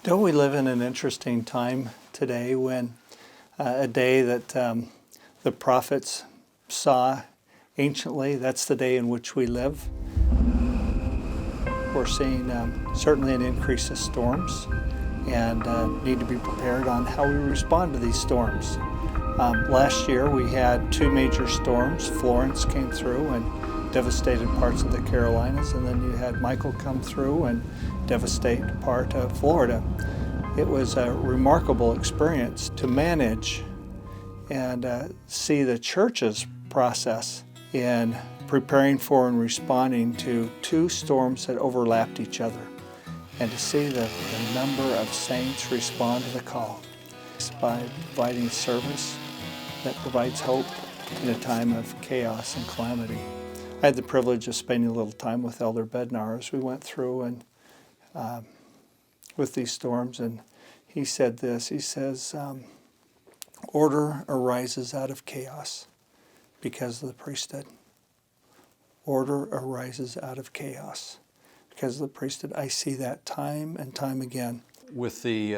Don't we live in an interesting time today when a day that the prophets saw anciently, that's the day in which we live. We're seeing certainly an increase of storms and need to be prepared on how we respond to these storms. Last year we had two major storms. Florence came through and devastated parts of the Carolinas, and then you had Michael come through and devastate part of Florida. It was a remarkable experience to manage and see the church's process in preparing for and responding to two storms that overlapped each other, and to see the number of saints respond to the call by providing service that provides hope in a time of chaos and calamity. I had the privilege of spending a little time with Elder Bednar as we went through and with these storms, and he said this. He says, order arises out of chaos because of the priesthood. Order arises out of chaos because of the priesthood. I see that time and time again. With the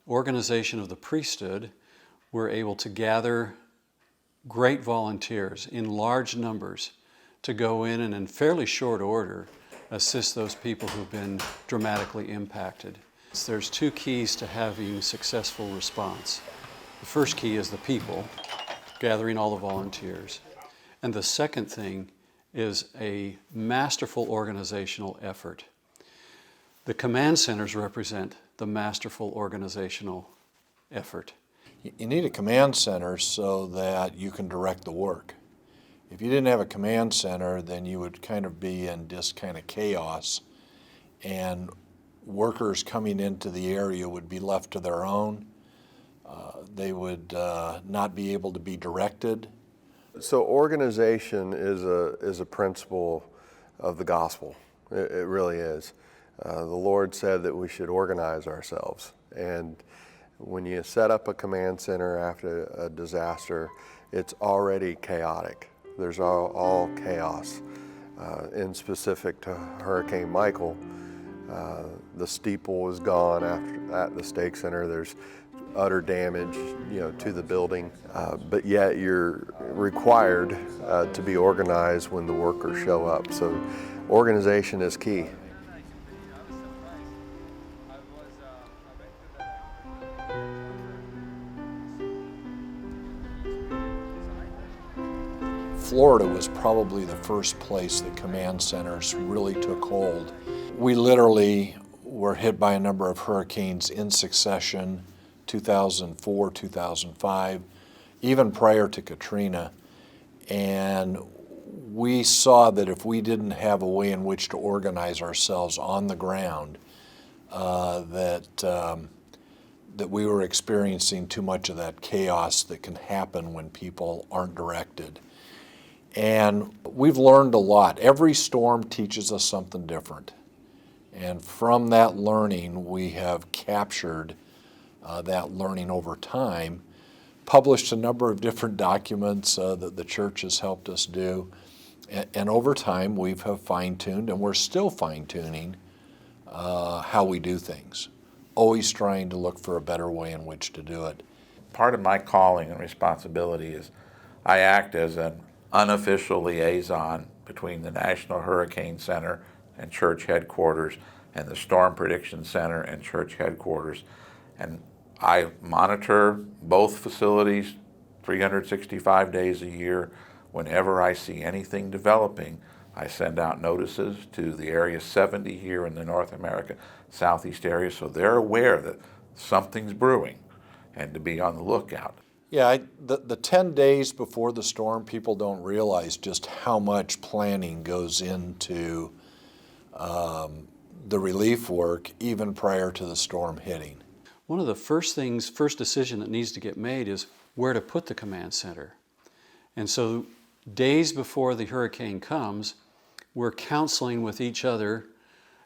organization of the priesthood, we're able to gather great volunteers in large numbers to go in and in fairly short order assist those people who've been dramatically impacted. There's two keys to having successful response. The first key is the people, gathering all the volunteers. And the second thing is a masterful organizational effort. The command centers represent the masterful organizational effort. You need a command center so that you can direct the work. If you didn't have a command center, then you would kind of be in this kind of chaos, and workers coming into the area would be left to their own. They would not be able to be directed. So organization is a principle of the gospel. It really is. The Lord said that we should organize ourselves. And when you set up a command center after a disaster, it's already chaotic. There's all chaos. In specific to Hurricane Michael, the steeple was gone at the stake center. There's utter damage, to the building, but yet you're required to be organized when the workers show up. So organization is key. Florida was probably the first place that command centers really took hold. We literally were hit by a number of hurricanes in succession, 2004, 2005, even prior to Katrina. And we saw that if we didn't have a way in which to organize ourselves on the ground, that we were experiencing too much of that chaos that can happen when people aren't directed. And we've learned a lot. Every storm teaches us something different. And from that learning, we have captured that learning over time, published a number of different documents that the church has helped us do. And over time, we have fine-tuned, and we're still fine-tuning how we do things, always trying to look for a better way in which to do it. Part of my calling and responsibility is I act as an unofficial liaison between the National Hurricane Center and church headquarters and the Storm Prediction Center and church headquarters. And I monitor both facilities 365 days a year. Whenever I see anything developing, I send out notices to the Area 70 here in the North America Southeast area, so they're aware that something's brewing and to be on the lookout. Yeah, the 10 days before the storm, people don't realize just how much planning goes into the relief work even prior to the storm hitting. One of the first decision that needs to get made is where to put the command center. And so days before the hurricane comes, we're counseling with each other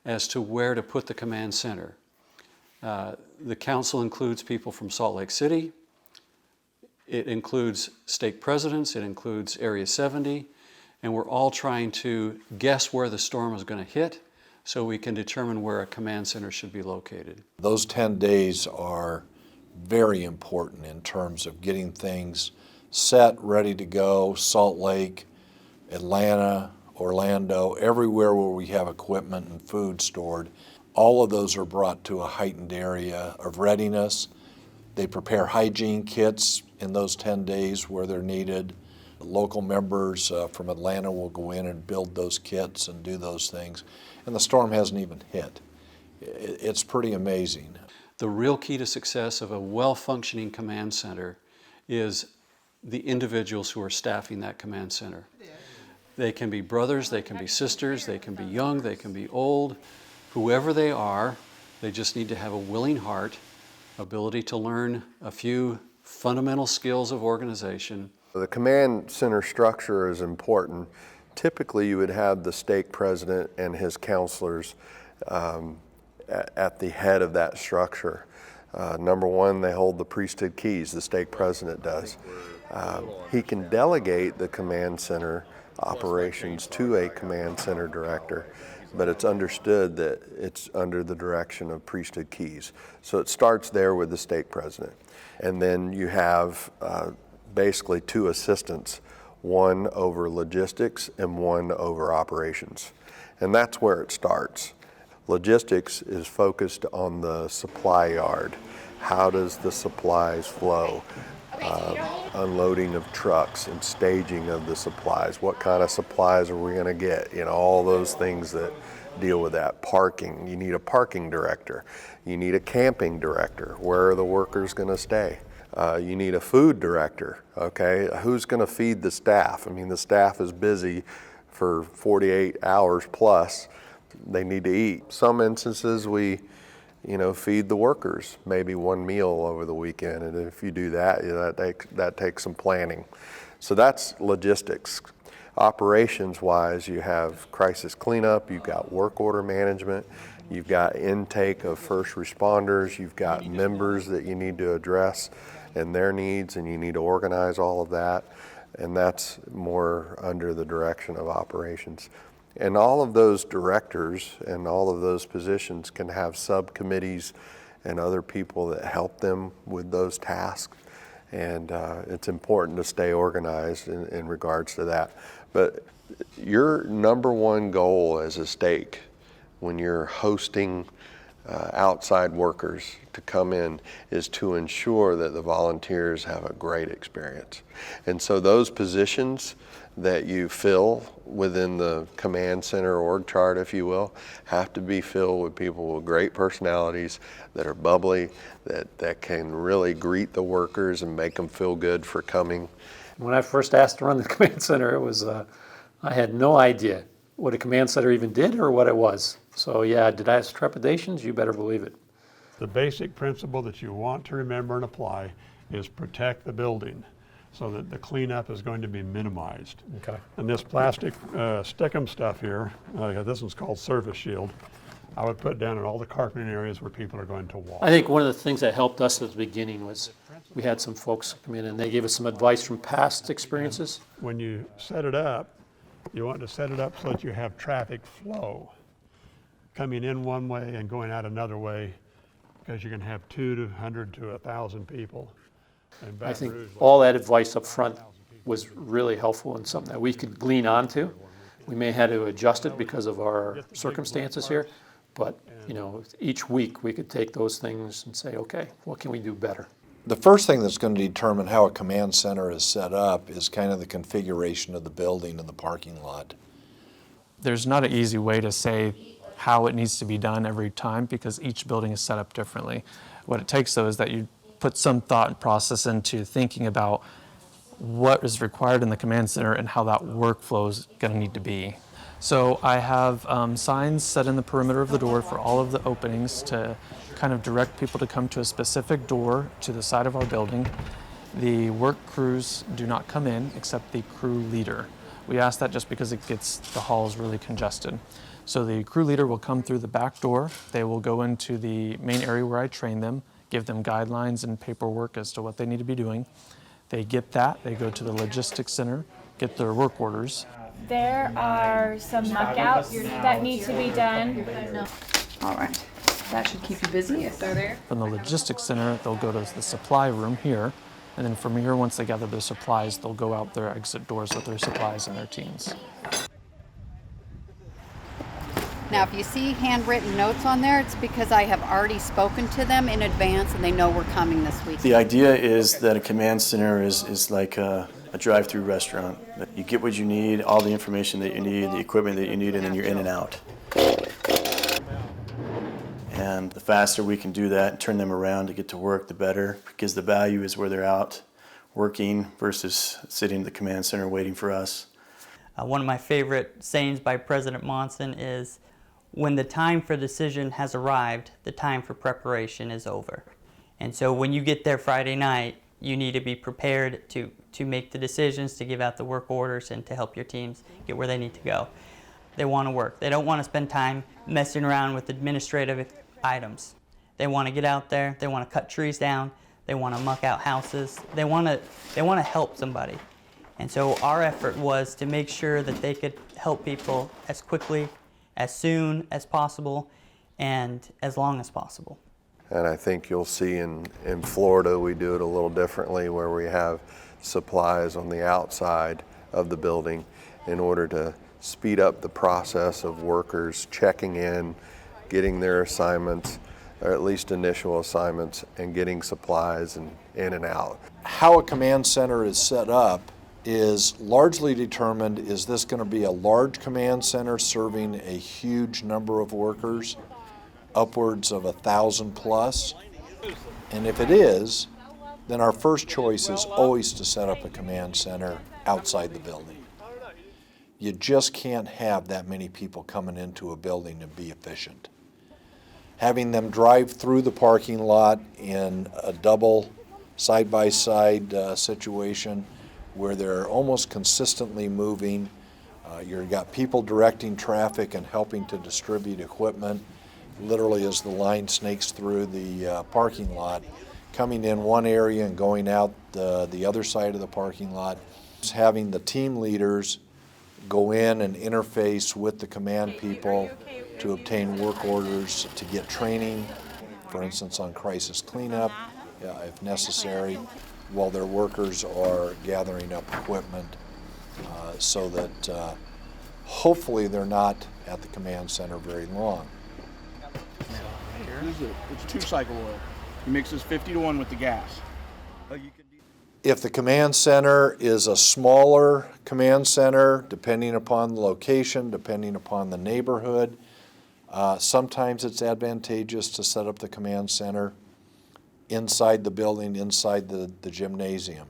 as to where to put the command center. The council includes people from Salt Lake City. It includes stake presidents, it includes Area 70, and we're all trying to guess where the storm is going to hit so we can determine where a command center should be located. Those 10 days are very important in terms of getting things set, ready to go. Salt Lake, Atlanta, Orlando, everywhere where we have equipment and food stored, all of those are brought to a heightened area of readiness. They prepare hygiene kits in those 10 days where they're needed. Local members from Atlanta will go in and build those kits and do those things. And the storm hasn't even hit. It's pretty amazing. The real key to success of a well-functioning command center is the individuals who are staffing that command center. They can be brothers, they can be sisters, they can be young, they can be old. Whoever they are, they just need to have a willing heart, ability to learn a few fundamental skills of organization. The command center structure is important. Typically, you would have the stake president and his counselors at the head of that structure. Number one, they hold the priesthood keys, the stake president does. He can delegate the command center operations to a command center director, but it's understood that it's under the direction of priesthood keys. So it starts there with the stake president. And then you have basically two assistants, one over logistics and one over operations. And that's where it starts. Logistics is focused on the supply yard. How does the supplies flow? Unloading of trucks and staging of the supplies. What kind of supplies are we going to get? You know, all those things that deal with that. Parking, you need a parking director. You need a camping director. Where are the workers going to stay? You need a food director, okay? Who's going to feed the staff? I mean, the staff is busy for 48 hours plus. They need to eat. Some instances we feed the workers maybe one meal over the weekend, and if you do that, that takes some planning. So that's logistics. Operations-wise, you have crisis cleanup, you've got work order management, you've got intake of first responders, you've got members that you need to address and their needs, and you need to organize all of that, and that's more under the direction of operations. And all of those directors and all of those positions can have subcommittees and other people that help them with those tasks. And it's important to stay organized in regards to that. But your number one goal as a stake when you're hosting outside workers to come in is to ensure that the volunteers have a great experience. And so those positions that you fill within the command center org chart, if you will, have to be filled with people with great personalities that are bubbly, that can really greet the workers and make them feel good for coming. When I first asked to run the command center, it was I had no idea what a command center even did or what it was. So yeah, did I have trepidations? You better believe it. The basic principle that you want to remember and apply is protect the building so that the cleanup is going to be minimized. Okay. And this plastic stickum stuff here, this one's called Surface Shield, I would put down in all the carpeting areas where people are going to walk. I think one of the things that helped us at the beginning was we had some folks come in and they gave us some advice from past experiences. When you set it up, you want to set it up so that you have traffic flow coming in one way and going out another way, because you're going to have 200 to 1,000 people. And I think Baton Rouge, all that advice up front was really helpful and something that we could glean onto. We may have had to adjust it because of our circumstances here, but each week we could take those things and say, okay, what can we do better? The first thing that's going to determine how a command center is set up is kind of the configuration of the building and the parking lot. There's not an easy way to say how it needs to be done every time because each building is set up differently. What it takes though is that you put some thought and process into thinking about what is required in the command center and how that workflow is going to need to be. So I have signs set in the perimeter of the door for all of the openings to kind of direct people to come to a specific door to the side of our building. The work crews do not come in except the crew leader. We ask that just because it gets the halls really congested. So the crew leader will come through the back door. They will go into the main area where I train them, give them guidelines and paperwork as to what they need to be doing. They get that, they go to the logistics center, get their work orders, There are some muck outs that need to be done. All right. That should keep you busy if they're there. From the logistics center, they'll go to the supply room here. And then from here, once they gather their supplies, they'll go out their exit doors with their supplies and their teams. Now, if you see handwritten notes on there, it's because I have already spoken to them in advance and they know we're coming this week. The idea is that a command center is like a drive-through restaurant. You get what you need, all the information that you need, the equipment that you need, and then you're in and out. And the faster we can do that and turn them around to get to work, the better, because the value is where they're out working versus sitting in the command center waiting for us. One of my favorite sayings by President Monson is, when the time for decision has arrived, the time for preparation is over. And so when you get there Friday night, you need to be prepared to make the decisions, to give out the work orders, and to help your teams get where they need to go. They want to work. They don't want to spend time messing around with administrative items. They want to get out there. They want to cut trees down. They want to muck out houses. They want to help somebody. And so our effort was to make sure that they could help people as quickly, as soon as possible, and as long as possible. And I think you'll see in Florida we do it a little differently, where we have supplies on the outside of the building in order to speed up the process of workers checking in, getting their assignments, or at least initial assignments, and getting supplies and in and out. How a command center is set up is largely determined, is this going to be a large command center serving a huge number of workers, upwards of 1,000 plus? And if it is, then our first choice is always to set up a command center outside the building. You just can't have that many people coming into a building and be efficient. Having them drive through the parking lot in a double side-by-side situation where they're almost consistently moving. You've got people directing traffic and helping to distribute equipment, literally as the line snakes through the parking lot, coming in one area and going out the other side of the parking lot. Just having the team leaders go in and interface with the command people to obtain work orders, to get training, for instance on crisis cleanup, if necessary, while their workers are gathering up equipment, so that hopefully they're not at the command center very long. It's two-cycle oil. He mixes 50-1 with the gas. If the command center is a smaller command center, depending upon the location, depending upon the neighborhood, sometimes it's advantageous to set up the command center inside the building, inside the gymnasium.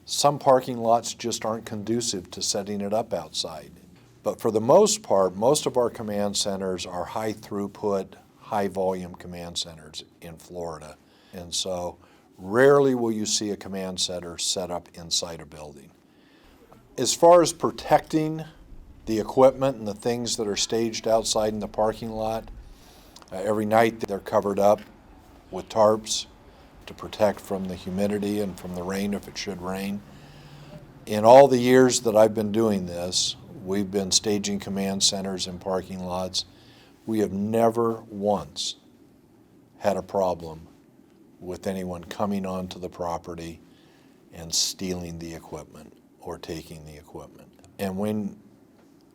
Some parking lots just aren't conducive to setting it up outside. But for the most part, most of our command centers are high throughput, high volume command centers in Florida. And so rarely will you see a command center set up inside a building. As far as protecting the equipment and the things that are staged outside in the parking lot, every night they're covered up with tarps to protect from the humidity and from the rain if it should rain. In all the years that I've been doing this, we've been staging command centers in parking lots. We have never once had a problem with anyone coming onto the property and stealing the equipment or taking the equipment. And when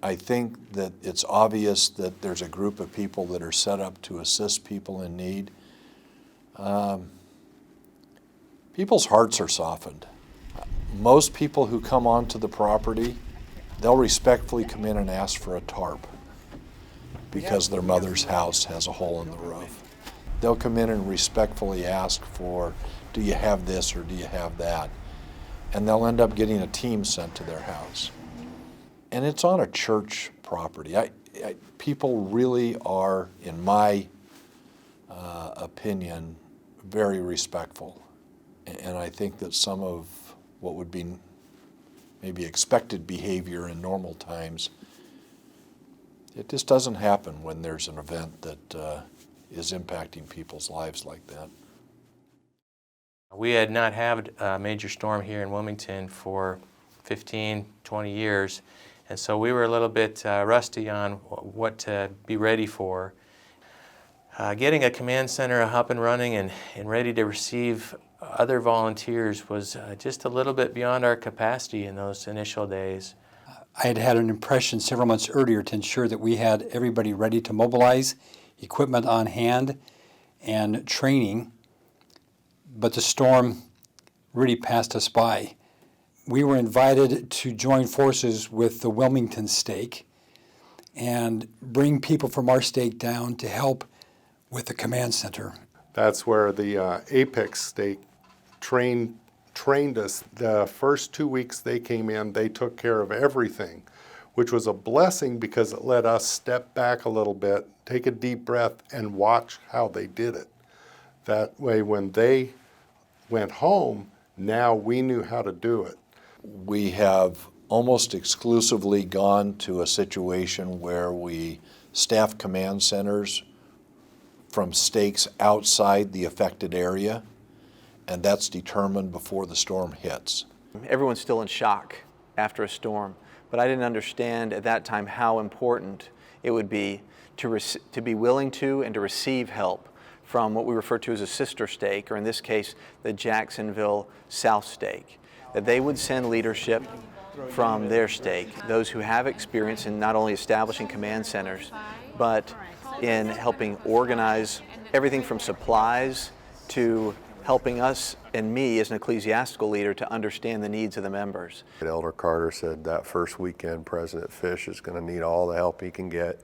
I think that it's obvious that there's a group of people that are set up to assist people in need, people's hearts are softened. Most people who come onto the property, they'll respectfully come in and ask for a tarp because their mother's house has a hole in the roof. They'll come in and respectfully ask for, do you have this or do you have that? And they'll end up getting a team sent to their house. And it's on a church property. People really are, in my opinion, very respectful. And I think that some of what would be maybe expected behavior in normal times, it just doesn't happen when there's an event that is impacting people's lives like that. We had not had a major storm here in Wilmington for 15, 20 years, And so we were a little bit rusty on what to be ready for. Getting a command center up and running and ready to receive other volunteers was just a little bit beyond our capacity in those initial days. I had had an impression several months earlier to ensure that we had everybody ready to mobilize, equipment on hand, and training, but the storm really passed us by. We were invited to join forces with the Wilmington stake and bring people from our stake down to help with the command center. That's where the Apex stake trained us. The first 2 weeks they came in, they took care of everything, which was a blessing because it let us step back a little bit, take a deep breath, and watch how they did it. That way, when they went home, now we knew how to do it. We have almost exclusively gone to a situation where we staff command centers from stakes outside the affected area, and that's determined before the storm hits. Everyone's still in shock after a storm, but I didn't understand at that time how important it would be to be willing to and to receive help from what we refer to as a sister stake, or in this case, the Jacksonville South Stake. That they would send leadership from their stake, those who have experience in not only establishing command centers, but in helping organize everything from supplies to helping us and me as an ecclesiastical leader to understand the needs of the members. Elder Carter said that first weekend President Fish is going to need all the help he can get.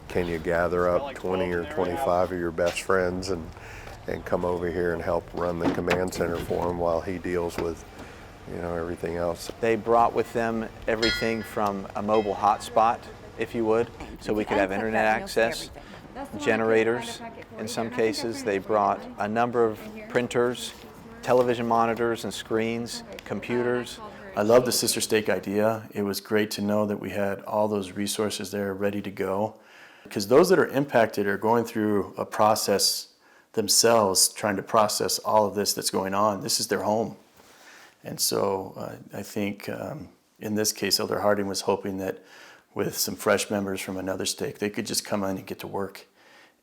Can you gather up 20 or 25 of your best friends and come over here and help run the command center for him while he deals with everything else? They brought with them everything from a mobile hotspot, if you would, so we could have internet access, generators. In some cases, they brought a number of printers, television monitors and screens, computers. I love the sister stake idea. It was great to know that we had all those resources there ready to go, because those that are impacted are going through a process themselves, trying to process all of this that's going on. This is their home. And so I think in this case, Elder Harding was hoping that with some fresh members from another stake, they could just come in and get to work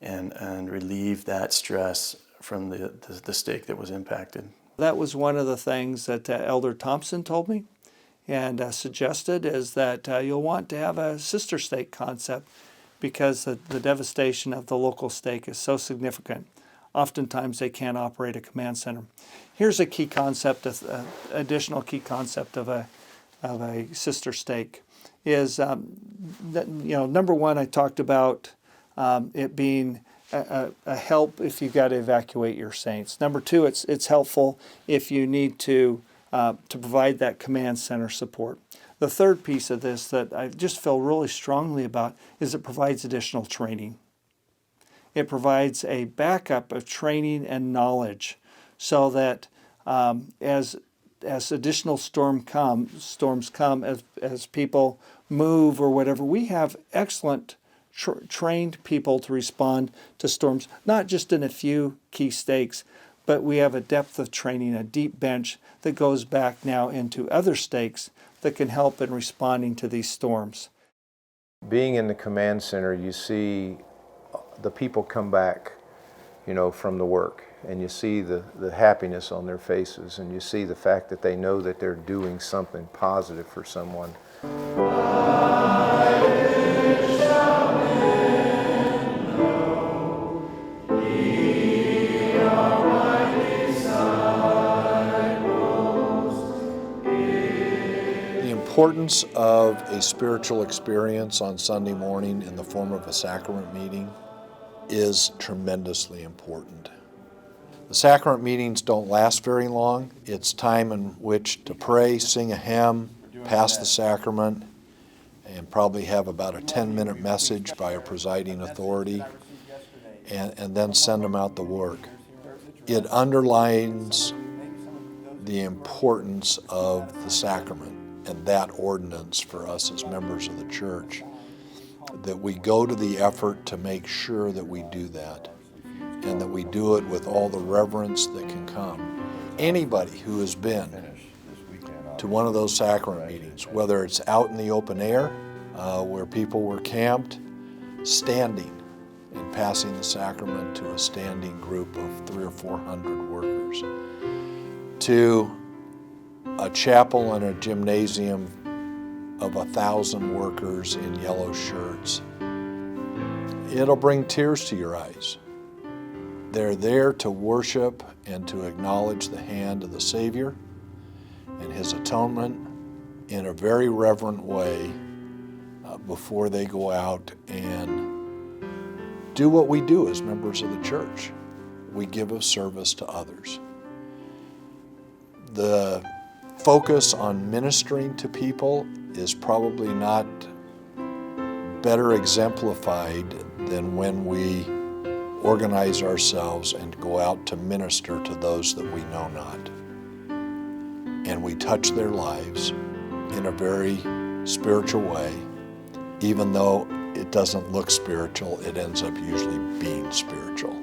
and relieve that stress from the stake that was impacted. That was one of the things that Elder Thompson told me and suggested, is that you'll want to have a sister stake concept because the devastation of the local stake is so significant. Oftentimes they can't operate a command center. Here's a key concept, additional key concept of a sister stake is that, number one, I talked about it being a help if you've got to evacuate your saints. Number two, it's helpful if you need to provide that command center support. The third piece of this that I just feel really strongly about is it provides additional training. It provides a backup of training and knowledge so that as additional storms come, as people move or whatever, we have excellent trained people to respond to storms, not just in a few key stakes, but we have a depth of training, a deep bench that goes back now into other stakes that can help in responding to these storms. Being in the command center, you see the people come back, from the work, and you see the happiness on their faces, and you see the fact that they know that they're doing something positive for someone. The importance of a spiritual experience on Sunday morning in the form of a sacrament meeting is tremendously important. The sacrament meetings don't last very long. It's time in which to pray, sing a hymn, pass the sacrament, and probably have about a 10-minute message by a presiding authority, and then send them out to work. It underlines the importance of the sacrament and that ordinance for us as members of the church, that we go to the effort to make sure that we do that, and that we do it with all the reverence that can come. Anybody who has been to one of those sacrament meetings, whether it's out in the open air where people were camped, standing and passing the sacrament to a standing group of 300 or 400 workers, to a chapel and a gymnasium of 1,000 workers in yellow shirts. It'll bring tears to your eyes. They're there to worship and to acknowledge the hand of the Savior and His atonement in a very reverent way before they go out and do what we do as members of the church. We give of service to others. The focus on ministering to people is probably not better exemplified than when we organize ourselves and go out to minister to those that we know not. And we touch their lives in a very spiritual way. Even though it doesn't look spiritual, it ends up usually being spiritual.